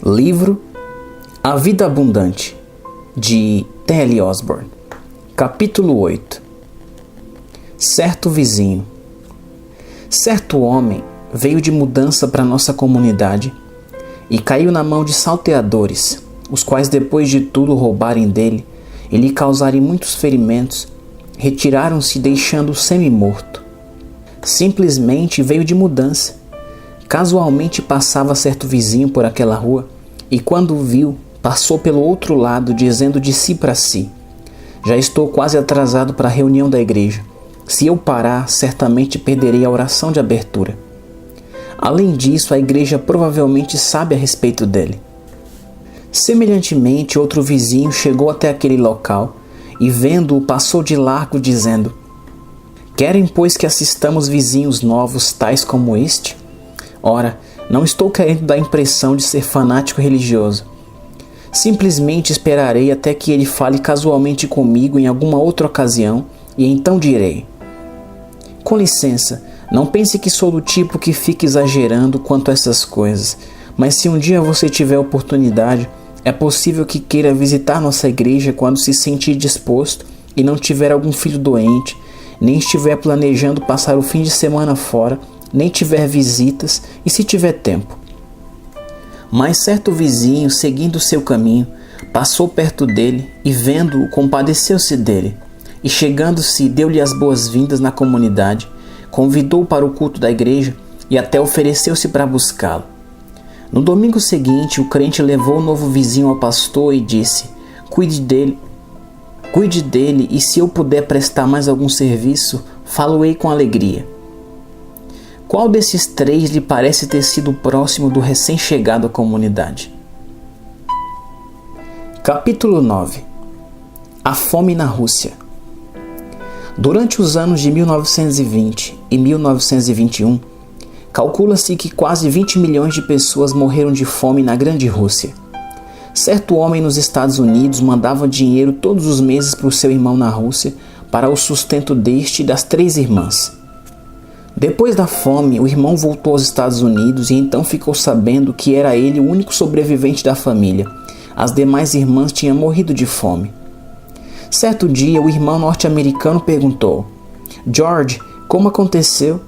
Livro A Vida Abundante, de T.L. Osborne. Capítulo 8. Certo vizinho. Certo homem veio de mudança para nossa comunidade e caiu na mão de salteadores, os quais, depois de tudo roubarem dele e lhe causarem muitos ferimentos, retiraram-se deixando-o semi-morto. Simplesmente veio de mudança. Casualmente passava certo vizinho por aquela rua e, quando o viu, passou pelo outro lado, dizendo de si para si: já estou quase atrasado para a reunião da igreja. Se eu parar, certamente perderei a oração de abertura. Além disso, a igreja provavelmente sabe a respeito dele. Semelhantemente, outro vizinho chegou até aquele local e, vendo-o, passou de largo, dizendo: querem, pois, que assistamos vizinhos novos tais como este? Ora, não estou querendo dar a impressão de ser fanático religioso. Simplesmente esperarei até que ele fale casualmente comigo em alguma outra ocasião e então direi: com licença, não pense que sou do tipo que fica exagerando quanto a essas coisas, mas se um dia você tiver oportunidade, é possível que queira visitar nossa igreja quando se sentir disposto e não tiver algum filho doente, nem estiver planejando passar o fim de semana fora, nem tiver visitas e se tiver tempo. Mas certo vizinho, seguindo seu caminho, passou perto dele e, vendo-o, compadeceu-se dele e, chegando-se, deu-lhe as boas-vindas na comunidade, convidou-o para o culto da igreja e até ofereceu-se para buscá-lo. No domingo seguinte, o crente levou o novo vizinho ao pastor e disse: cuide dele e, se eu puder prestar mais algum serviço, falo-ei com alegria. Qual desses três lhe parece ter sido próximo do recém-chegado à comunidade? Capítulo 9. A fome na Rússia. Durante os anos de 1920 e 1921, calcula-se que quase 20 milhões de pessoas morreram de fome na Grande Rússia. Certo homem nos Estados Unidos mandava dinheiro todos os meses para o seu irmão na Rússia para o sustento deste e das 3 irmãs. Depois da fome, o irmão voltou aos Estados Unidos e então ficou sabendo que era ele o único sobrevivente da família. As demais irmãs tinham morrido de fome. Certo dia, o irmão norte-americano perguntou: George, como aconteceu?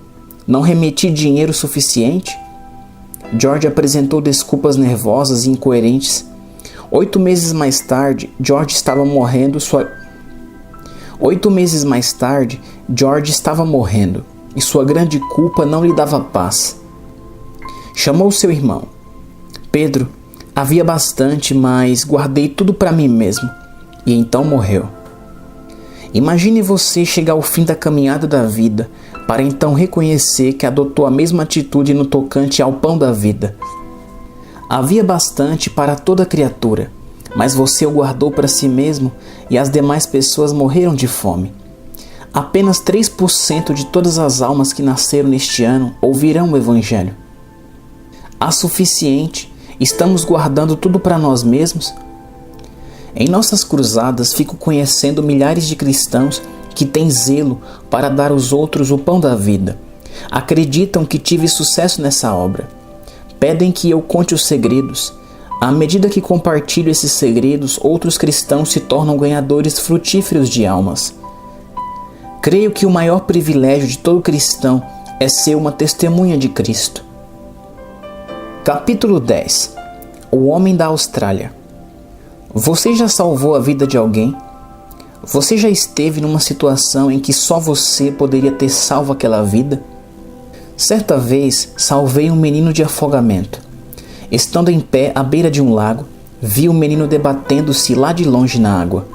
Não remeti dinheiro suficiente? George apresentou desculpas nervosas e incoerentes. 8 meses mais tarde, George estava morrendo e sua grande culpa não lhe dava paz. Chamou seu irmão. Pedro, havia bastante, mas guardei tudo para mim mesmo. E então morreu. Imagine você chegar ao fim da caminhada da vida, para então reconhecer que adotou a mesma atitude no tocante ao pão da vida. Havia bastante para toda criatura, mas você o guardou para si mesmo e as demais pessoas morreram de fome. Apenas 3% de todas as almas que nasceram neste ano ouvirão o Evangelho. Há suficiente? Estamos guardando tudo para nós mesmos? Em nossas cruzadas fico conhecendo milhares de cristãos que têm zelo para dar aos outros o pão da vida. Acreditam que tive sucesso nessa obra. Pedem que eu conte os segredos. À medida que compartilho esses segredos, outros cristãos se tornam ganhadores frutíferos de almas. Creio que o maior privilégio de todo cristão é ser uma testemunha de Cristo. Capítulo 10. O homem da Austrália. Você já salvou a vida de alguém? Você já esteve numa situação em que só você poderia ter salvo aquela vida? Certa vez, salvei um menino de afogamento. Estando em pé à beira de um lago, vi o menino debatendo-se lá de longe na água.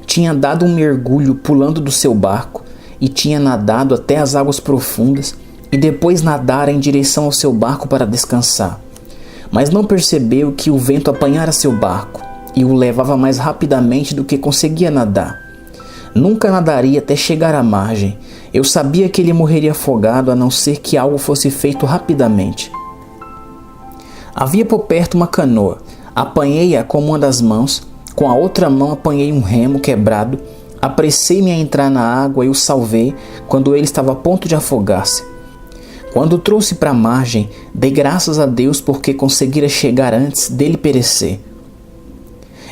Tinha dado um mergulho pulando do seu barco e tinha nadado até as águas profundas e depois nadara em direção ao seu barco para descansar. Mas não percebeu que o vento apanhara seu barco e o levava mais rapidamente do que conseguia nadar. Nunca nadaria até chegar à margem. Eu sabia que ele morreria afogado a não ser que algo fosse feito rapidamente. Havia por perto uma canoa. Apanhei-a com uma das mãos, com a outra mão apanhei um remo quebrado, apressei-me a entrar na água e o salvei quando ele estava a ponto de afogar-se. Quando o trouxe para a margem, dei graças a Deus porque conseguira chegar antes dele perecer.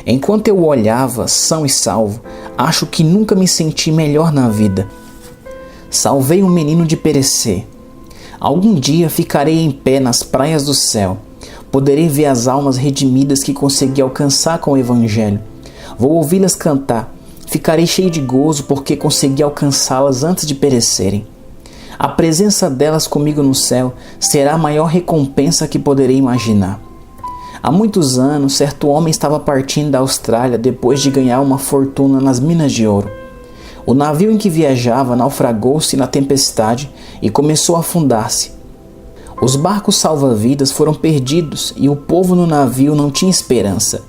Enquanto eu o olhava, são e salvo, acho que nunca me senti melhor na vida. Salvei um menino de perecer. Algum dia ficarei em pé nas praias do céu. Poderei ver as almas redimidas que consegui alcançar com o Evangelho. Vou ouvi-las cantar. Ficarei cheio de gozo porque consegui alcançá-las antes de perecerem. A presença delas comigo no céu será a maior recompensa que poderei imaginar. Há muitos anos, certo homem estava partindo da Austrália depois de ganhar uma fortuna nas minas de ouro. O navio em que viajava naufragou-se na tempestade e começou a afundar-se. Os barcos salva-vidas foram perdidos e o povo no navio não tinha esperança.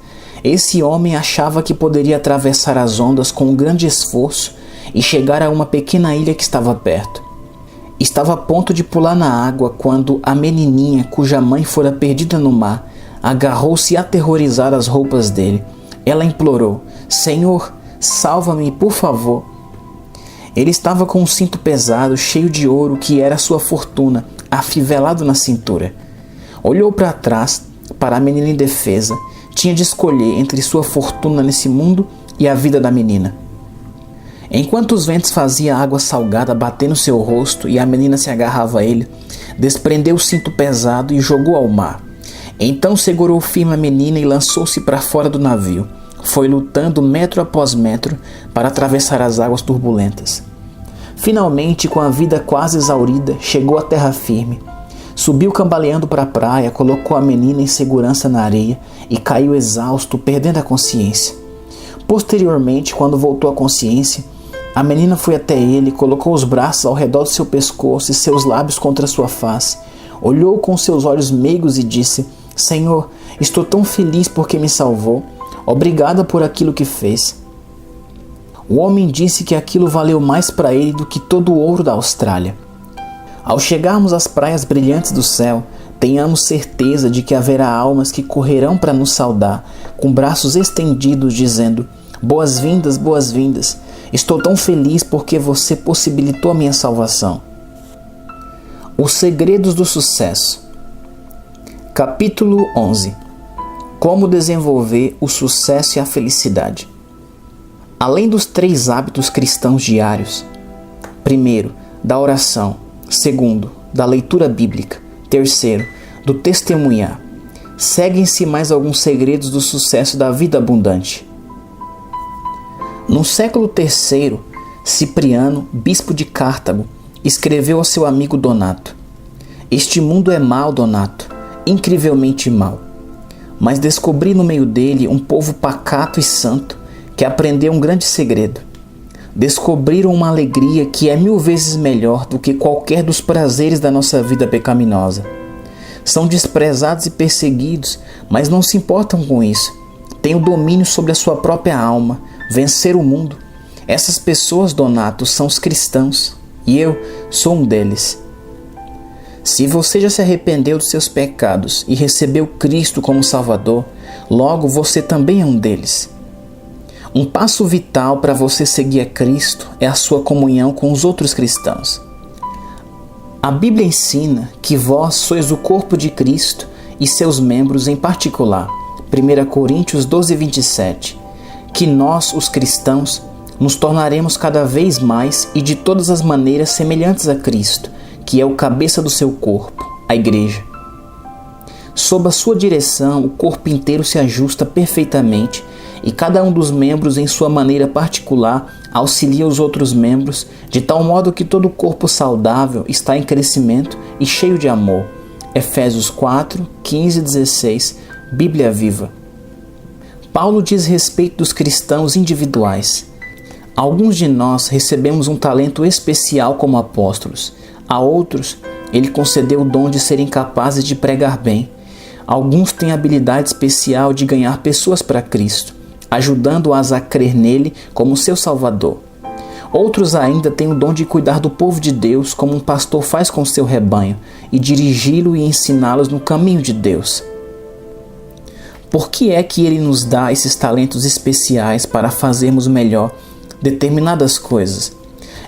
Esse homem achava que poderia atravessar as ondas com um grande esforço e chegar a uma pequena ilha que estava perto. Estava a ponto de pular na água quando a menininha, cuja mãe fora perdida no mar, agarrou-se aterrorizada às roupas dele. Ela implorou: Senhor, salva-me, por favor. Ele estava com um cinto pesado, cheio de ouro, que era sua fortuna, afivelado na cintura. Olhou para trás, para a menina indefesa. Tinha de escolher entre sua fortuna nesse mundo e a vida da menina. Enquanto os ventos faziam a água salgada bater no seu rosto e a menina se agarrava a ele, desprendeu o cinto pesado e jogou ao mar. Então segurou firme a menina e lançou-se para fora do navio. Foi lutando metro após metro para atravessar as águas turbulentas. Finalmente, com a vida quase exaurida, chegou à terra firme. Subiu cambaleando para a praia, colocou a menina em segurança na areia e caiu exausto, perdendo a consciência. Posteriormente, quando voltou à consciência, a menina foi até ele, colocou os braços ao redor do seu pescoço e seus lábios contra sua face. Olhou com seus olhos meigos e disse: Senhor, estou tão feliz porque me salvou. Obrigada por aquilo que fez. O homem disse que aquilo valeu mais para ele do que todo o ouro da Austrália. Ao chegarmos às praias brilhantes do céu, tenhamos certeza de que haverá almas que correrão para nos saudar, com braços estendidos, dizendo: Boas-vindas, boas-vindas. Estou tão feliz porque você possibilitou a minha salvação. Os segredos do sucesso. Capítulo 11. Como desenvolver o sucesso e a felicidade. Além dos 3 hábitos cristãos diários: primeiro, da oração; segundo, da leitura bíblica; terceiro, do testemunhar, seguem-se mais alguns segredos do sucesso da vida abundante. No século III, Cipriano, bispo de Cartago, escreveu ao seu amigo Donato: Este mundo é mau, Donato, incrivelmente mau. Mas descobri no meio dele um povo pacato e santo que aprendeu um grande segredo. Descobriram uma alegria que é 1000 vezes melhor do que qualquer dos prazeres da nossa vida pecaminosa. São desprezados e perseguidos, mas não se importam com isso. Têm o domínio sobre a sua própria alma, vencer o mundo. Essas pessoas, Donato, são os cristãos, e eu sou um deles. Se você já se arrependeu dos seus pecados e recebeu Cristo como Salvador, logo você também é um deles. Um passo vital para você seguir a Cristo é a sua comunhão com os outros cristãos. A Bíblia ensina que vós sois o corpo de Cristo e seus membros em particular. 1 Coríntios 12:27. Que nós, os cristãos, nos tornaremos cada vez mais e de todas as maneiras semelhantes a Cristo, que é o cabeça do seu corpo, a Igreja. Sob a sua direção, o corpo inteiro se ajusta perfeitamente e cada um dos membros, em sua maneira particular, auxilia os outros membros, de tal modo que todo o corpo saudável está em crescimento e cheio de amor. Efésios 4, 15 e 16, Bíblia Viva. Paulo diz respeito dos cristãos individuais. Alguns de nós recebemos um talento especial como apóstolos. A outros, ele concedeu o dom de serem capazes de pregar bem. Alguns têm a habilidade especial de ganhar pessoas para Cristo, ajudando-as a crer nele como seu Salvador. Outros ainda têm o dom de cuidar do povo de Deus como um pastor faz com seu rebanho e dirigi-lo e ensiná-los no caminho de Deus. Por que é que ele nos dá esses talentos especiais para fazermos melhor determinadas coisas?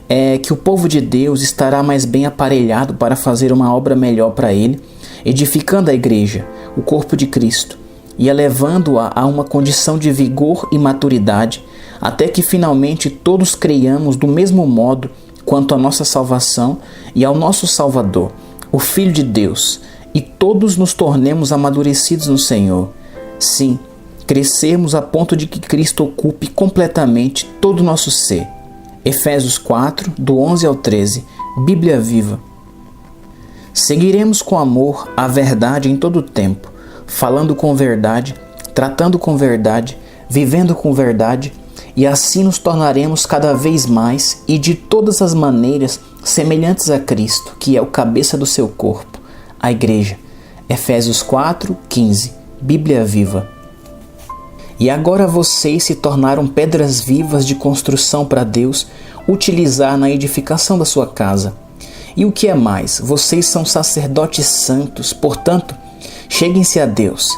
é que o povo de Deus estará mais bem aparelhado para fazer uma obra melhor para Ele, edificando a igreja, o corpo de Cristo, e elevando-a a uma condição de vigor e maturidade, até que finalmente todos creiamos do mesmo modo quanto à nossa salvação e ao nosso Salvador, o Filho de Deus, e todos nos tornemos amadurecidos no Senhor. Sim, crescermos a ponto de que Cristo ocupe completamente todo o nosso ser. Efésios 4, do 11 ao 13, Bíblia Viva. Seguiremos com amor a verdade em todo o tempo, falando com verdade, tratando com verdade, vivendo com verdade, e assim nos tornaremos cada vez mais e de todas as maneiras semelhantes a Cristo, que é o cabeça do seu corpo, a Igreja. Efésios 4, 15, Bíblia Viva. E agora vocês se tornaram pedras vivas de construção para Deus utilizar na edificação da sua casa. E o que é mais, vocês são sacerdotes santos, portanto, cheguem-se a Deus.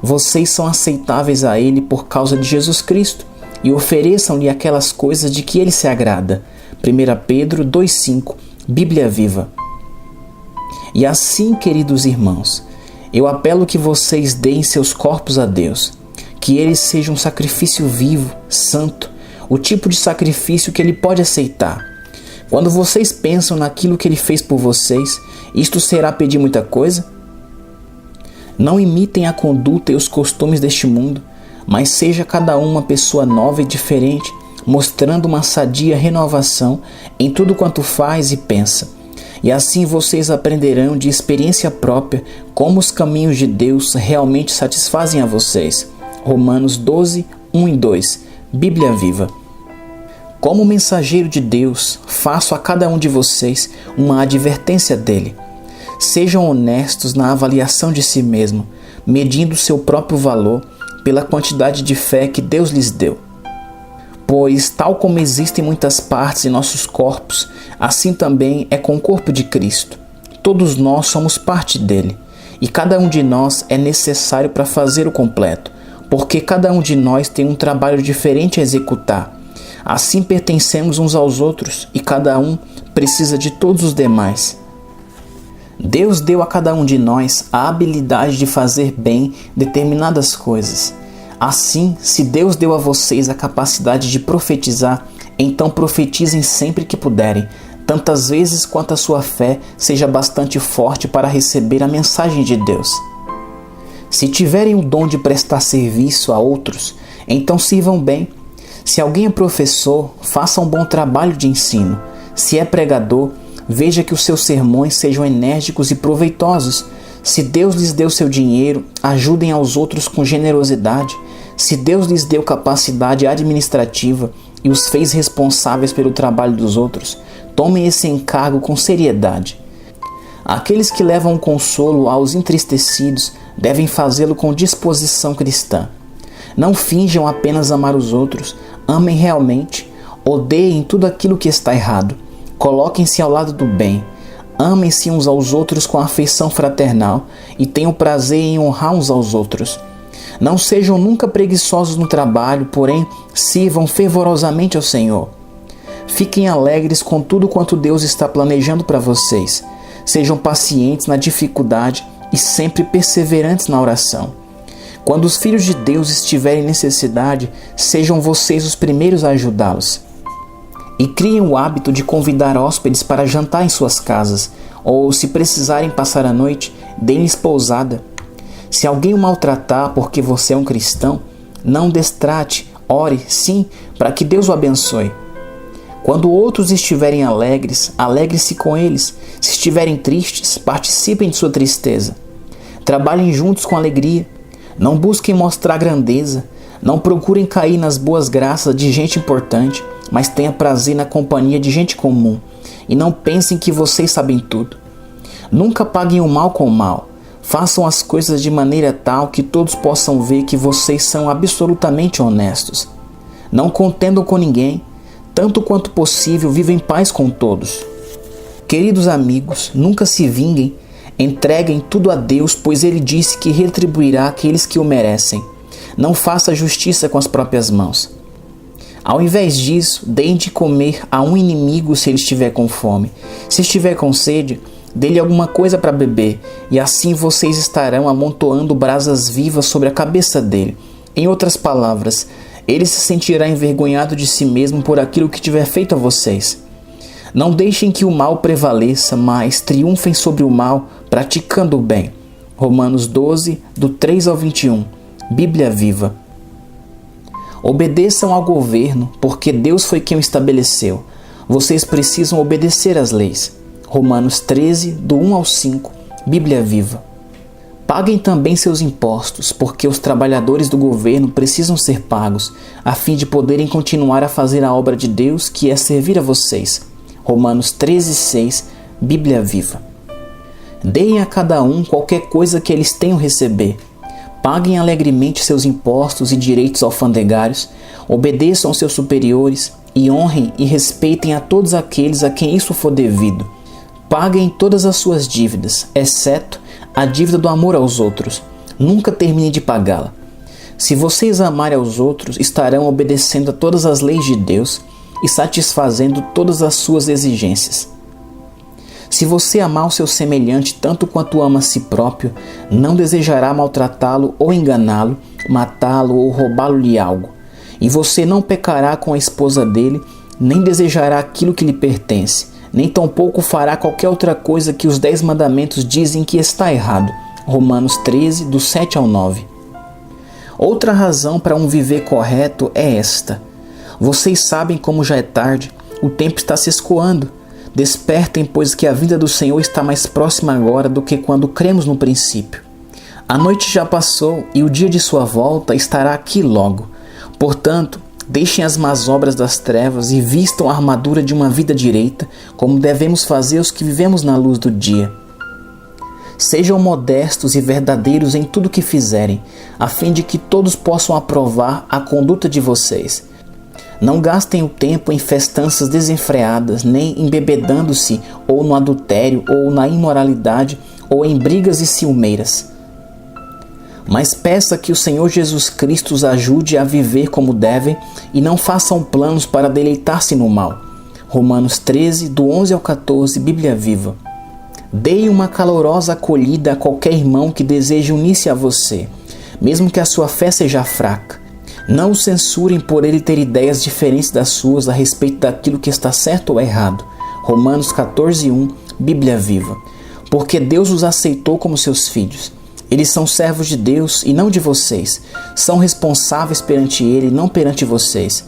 Vocês são aceitáveis a Ele por causa de Jesus Cristo e ofereçam-lhe aquelas coisas de que Ele se agrada. 1 Pedro 2,5, Bíblia Viva. E assim, queridos irmãos, eu apelo que vocês deem seus corpos a Deus, que ele seja um sacrifício vivo, santo, o tipo de sacrifício que Ele pode aceitar. Quando vocês pensam naquilo que Ele fez por vocês, isto será pedir muita coisa? Não imitem a conduta e os costumes deste mundo, mas seja cada um uma pessoa nova e diferente, mostrando uma sadia renovação em tudo quanto faz e pensa. E assim vocês aprenderão de experiência própria como os caminhos de Deus realmente satisfazem a vocês. Romanos 12, 1 e 2, Bíblia Viva. Como mensageiro de Deus, faço a cada um de vocês uma advertência dele. Sejam honestos na avaliação de si mesmo, medindo seu próprio valor pela quantidade de fé que Deus lhes deu. Pois, tal como existem muitas partes em nossos corpos, assim também é com o corpo de Cristo. Todos nós somos parte dele, e cada um de nós é necessário para fazer o completo, porque cada um de nós tem um trabalho diferente a executar. Assim pertencemos uns aos outros e cada um precisa de todos os demais. Deus deu a cada um de nós a habilidade de fazer bem determinadas coisas. Assim, se Deus deu a vocês a capacidade de profetizar, então profetizem sempre que puderem, tantas vezes quanto a sua fé seja bastante forte para receber a mensagem de Deus. Se tiverem o dom de prestar serviço a outros, então sirvam bem. Se alguém é professor, faça um bom trabalho de ensino. Se é pregador, veja que os seus sermões sejam enérgicos e proveitosos. Se Deus lhes deu seu dinheiro, ajudem aos outros com generosidade. Se Deus lhes deu capacidade administrativa e os fez responsáveis pelo trabalho dos outros, tomem esse encargo com seriedade. Aqueles que levam consolo aos entristecidos devem fazê-lo com disposição cristã. Não finjam apenas amar os outros, amem realmente, odeiem tudo aquilo que está errado, coloquem-se ao lado do bem, amem-se uns aos outros com afeição fraternal e tenham prazer em honrar uns aos outros. Não sejam nunca preguiçosos no trabalho, porém sirvam fervorosamente ao Senhor. Fiquem alegres com tudo quanto Deus está planejando para vocês. Sejam pacientes na dificuldade e sempre perseverantes na oração. Quando os filhos de Deus estiverem em necessidade, sejam vocês os primeiros a ajudá-los. E criem o hábito de convidar hóspedes para jantar em suas casas, ou se precisarem passar a noite, deem-lhes pousada. Se alguém o maltratar porque você é um cristão, não destrate, ore, sim, para que Deus o abençoe. Quando outros estiverem alegres, alegre-se com eles. Se estiverem tristes, participem de sua tristeza. Trabalhem juntos com alegria. Não busquem mostrar grandeza. Não procurem cair nas boas graças de gente importante, mas tenha prazer na companhia de gente comum. E não pensem que vocês sabem tudo. Nunca paguem o mal com o mal. Façam as coisas de maneira tal que todos possam ver que vocês são absolutamente honestos. Não contendam com ninguém. Tanto quanto possível, vivam em paz com todos. Queridos amigos, nunca se vinguem. Entreguem tudo a Deus, pois Ele disse que retribuirá aqueles que o merecem. Não faça justiça com as próprias mãos. Ao invés disso, deem de comer a um inimigo se ele estiver com fome. Se estiver com sede, dê-lhe alguma coisa para beber, e assim vocês estarão amontoando brasas vivas sobre a cabeça dele. Em outras palavras, ele se sentirá envergonhado de si mesmo por aquilo que tiver feito a vocês. Não deixem que o mal prevaleça, mas triunfem sobre o mal, praticando o bem. Romanos 12, do 3 ao 21, Bíblia Viva. Obedeçam ao governo, porque Deus foi quem o estabeleceu. Vocês precisam obedecer às leis. Romanos 13, do 1 ao 5, Bíblia Viva. Paguem também seus impostos, porque os trabalhadores do governo precisam ser pagos, a fim de poderem continuar a fazer a obra de Deus, que é servir a vocês. Romanos 13, 6, Bíblia Viva. Deem a cada um qualquer coisa que eles tenham receber. Paguem alegremente seus impostos e direitos alfandegários, obedeçam aos seus superiores e honrem e respeitem a todos aqueles a quem isso for devido. Paguem todas as suas dívidas, exceto a dívida do amor aos outros. Nunca terminem de pagá-la. Se vocês amarem aos outros, estarão obedecendo a todas as leis de Deus e satisfazendo todas as suas exigências. Se você amar o seu semelhante tanto quanto ama a si próprio, não desejará maltratá-lo ou enganá-lo, matá-lo ou roubá-lo-lhe algo. E você não pecará com a esposa dele, nem desejará aquilo que lhe pertence, nem tampouco fará qualquer outra coisa que os 10 mandamentos dizem que está errado. Romanos 13, do 7 ao 9. Outra razão para um viver correto é esta. Vocês sabem como já é tarde, o tempo está se escoando. Despertem, pois que a vinda do Senhor está mais próxima agora do que quando cremos no princípio. A noite já passou e o dia de sua volta estará aqui logo. Portanto, deixem as más obras das trevas e vistam a armadura de uma vida direita, como devemos fazer os que vivemos na luz do dia. Sejam modestos e verdadeiros em tudo que fizerem, a fim de que todos possam aprovar a conduta de vocês. Não gastem o tempo em festanças desenfreadas, nem embebedando-se ou no adultério, ou na imoralidade, ou em brigas e ciumeiras. Mas peça que o Senhor Jesus Cristo os ajude a viver como devem e não façam planos para deleitar-se no mal. Romanos 13, do 11 ao 14, Bíblia Viva. Deem uma calorosa acolhida a qualquer irmão que deseje unir-se a você, mesmo que a sua fé seja fraca. Não o censurem por ele ter ideias diferentes das suas a respeito daquilo que está certo ou errado. Romanos 14, 1, Bíblia Viva. Porque Deus os aceitou como seus filhos. Eles são servos de Deus e não de vocês. São responsáveis perante Ele e não perante vocês.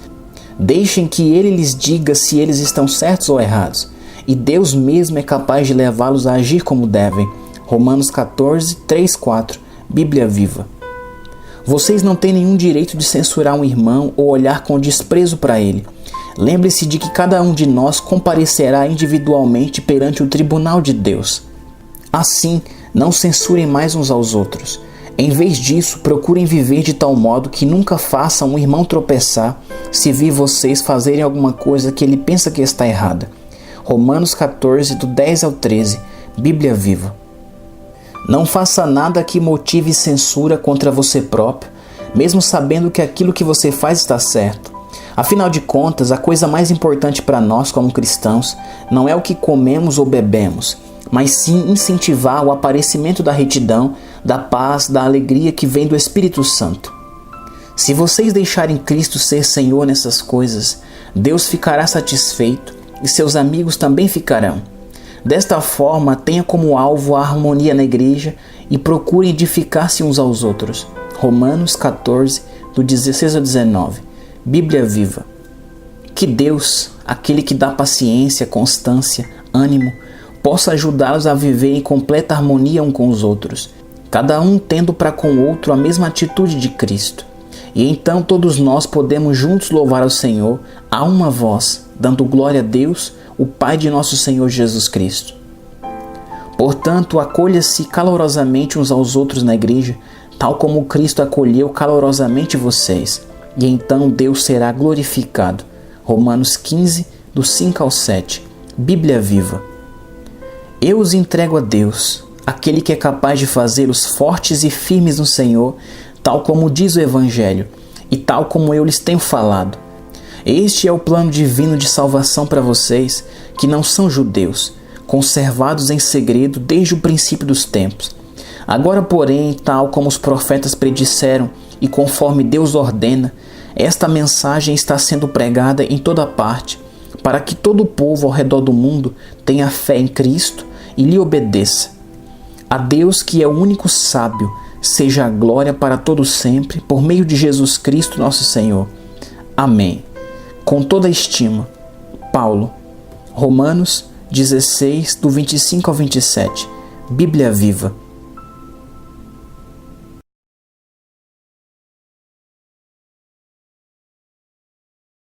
Deixem que Ele lhes diga se eles estão certos ou errados. E Deus mesmo é capaz de levá-los a agir como devem. Romanos 14, 3, 4, Bíblia Viva. Vocês não têm nenhum direito de censurar um irmão ou olhar com desprezo para ele. Lembre-se de que cada um de nós comparecerá individualmente perante o tribunal de Deus. Assim, não censurem mais uns aos outros. Em vez disso, procurem viver de tal modo que nunca façam um irmão tropeçar se vir vocês fazerem alguma coisa que ele pensa que está errada. Romanos 14, do 10 ao 13, Bíblia Viva. Não faça nada que motive censura contra você próprio, mesmo sabendo que aquilo que você faz está certo. Afinal de contas, a coisa mais importante para nós como cristãos não é o que comemos ou bebemos, mas sim incentivar o aparecimento da retidão, da paz, da alegria que vem do Espírito Santo. Se vocês deixarem Cristo ser Senhor nessas coisas, Deus ficará satisfeito e seus amigos também ficarão. Desta forma, tenha como alvo a harmonia na igreja e procure edificar-se uns aos outros. Romanos 14, do 16 ao 19. Bíblia Viva. Que Deus, aquele que dá paciência, constância, ânimo, possa ajudá-los a viver em completa harmonia um com os outros, cada um tendo para com o outro a mesma atitude de Cristo. E então todos nós podemos juntos louvar ao Senhor a uma voz, dando glória a Deus, o Pai de nosso Senhor Jesus Cristo. Portanto, acolha-se calorosamente uns aos outros na igreja, tal como Cristo acolheu calorosamente vocês, e então Deus será glorificado. Romanos 15, do 5 ao 7, Bíblia Viva. Eu os entrego a Deus, aquele que é capaz de fazê-los fortes e firmes no Senhor, tal como diz o Evangelho, e tal como eu lhes tenho falado. Este é o plano divino de salvação para vocês que não são judeus, conservados em segredo desde o princípio dos tempos. Agora, porém, tal como os profetas predisseram e conforme Deus ordena, esta mensagem está sendo pregada em toda parte, para que todo o povo ao redor do mundo tenha fé em Cristo e lhe obedeça. A Deus, que é o único sábio, seja a glória para todos sempre, por meio de Jesus Cristo nosso Senhor. Amém. Com toda a estima. Paulo. Romanos 16, do 25 ao 27. Bíblia Viva.